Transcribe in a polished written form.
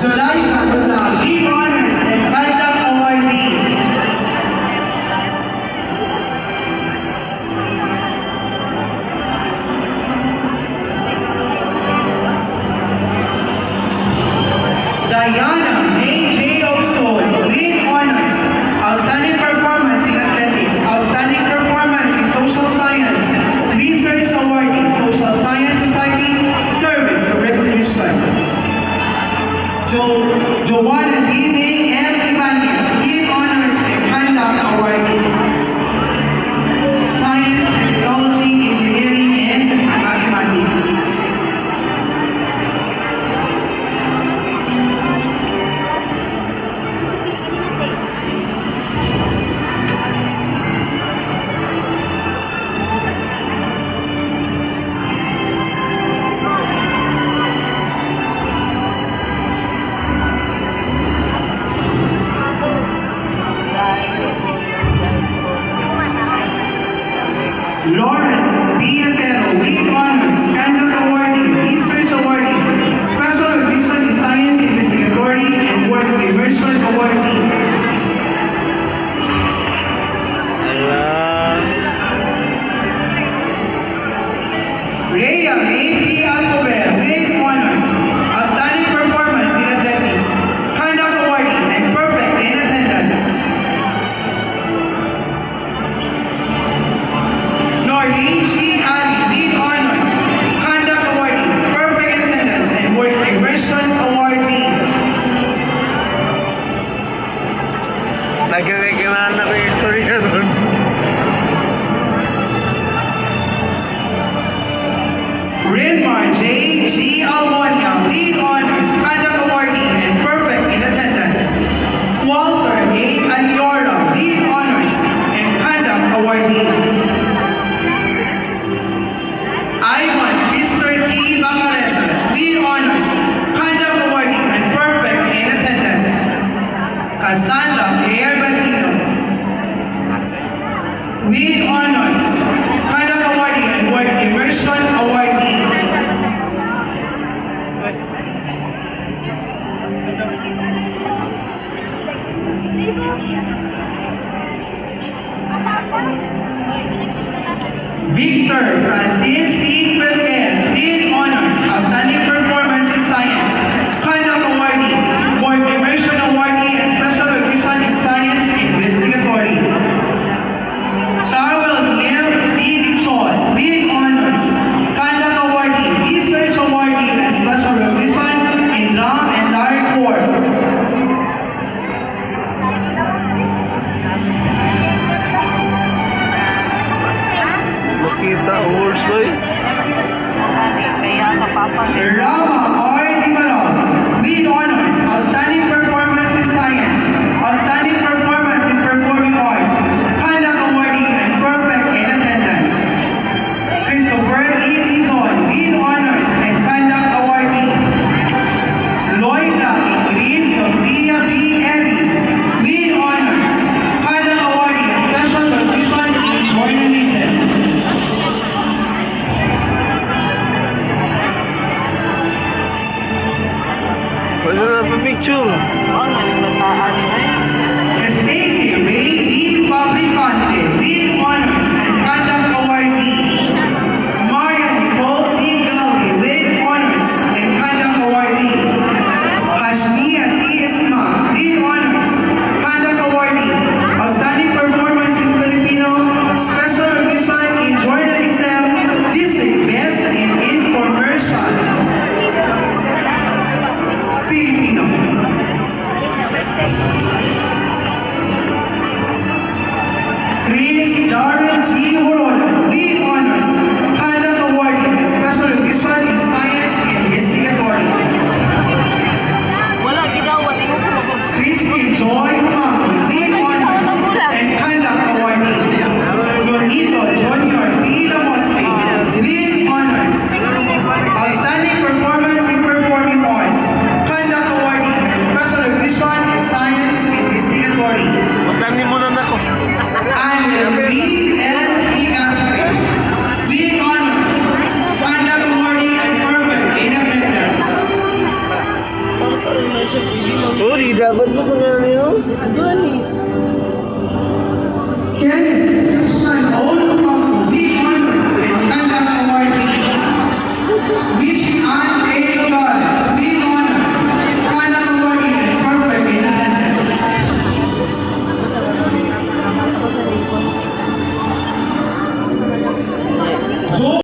July Sagunda, Lead Honors and Conduct Awardee. Diana May J. Ostol, Lead Honors, Outstanding Performance in Athletics, Outstanding Performance in Social Science, Research Awardee, Social Science Society, Service Recognition. Joanna D. May M. Ibanez, Lead Honors and Conduct Awardee. Science and Technology, Engineering, and Mathematics. Lawrence B. Acero, Lead Honors, Conduct Awardee, Research Awardee, Special Recognition in Science Investigatory and Work Immersion Awardee. Rhea May P. Alcover, Lead Honors, Outstanding Performance in Athletics, Conduct Awardee, and Perfect in Attendance. Noreen G. Ali, Lead Honors, Conduct Awardee, Perfect Attendance, and Work Immersion Awardee. Nagkakakilaan ako yung istorya doon. Rinmar J. G. Almonia, Lead Honors, Conduct Awardee, and Perfect in Attendance. Walter A. Aliora, Lead Honors, and Conduct Awardee. Ivan Mr. T. Bacaresas, Lead Honors, Conduct Awardee, and Perfect in Attendance. Cassandra A. Bantino, Lead Honors, Conduct Awardee, and Work Immersion Awardee. Victor Francis C. Perez, Lead Honors, Outstanding Performance in Science, Conduct Awardee, Work Immersion Awardee, and Special Recognition in Science Investigatory. Charwell Neil D. Dichos, Lead Honors, Conduct Awardee, Research Awardee, and Special Recognition in Drum and Lyre Corps. Makita awards ba eh? Rama R. Dimarog, Lead Honors, Outstanding Performance in Science, Outstanding Performance in Performing Arts, Conduct Awardee, and Perfect in Attendance. Christopher E. Dizon, Lead Honors and Conduct Awardee. Loida Ingrid Sofia B. Eddy, Lead Honors, Conduct Awardee, and Special Recognition in Journalism. Wala na pa picture. Stacy Ray D. Fabricante, Lead Honors and Conduct Awardee. Maria Nicole T. Galvi, Lead Honors and Conduct Awardee. Hashmia T. Isma, Lead Honors, Conduct Awardee. Outstanding Performance in Filipino, Special Recognition in Journalism, District Best in Infomercial. Filipino. Chris Darren G. Horolan, Lead Honors, Conduct Awardee, and Special Recognition in Science Investigatory. Wala ginawa, tingnan ko ba? Christine Joy Humang, Lead Honors, and Conduct Awardee. Nonito Junior P. Lamospe, Lead Honors, Outstanding Performance in Performing Arts, Conduct Awardee, and Special Recognition in Science Investigatory. Matanin mo na ako. And B. L. Igaspe, Lead Honors, Conduct Awardee, and Oh, di dapat mo kung ano yun. Ken San Olu Pampu, with honors and conduct awardee, which I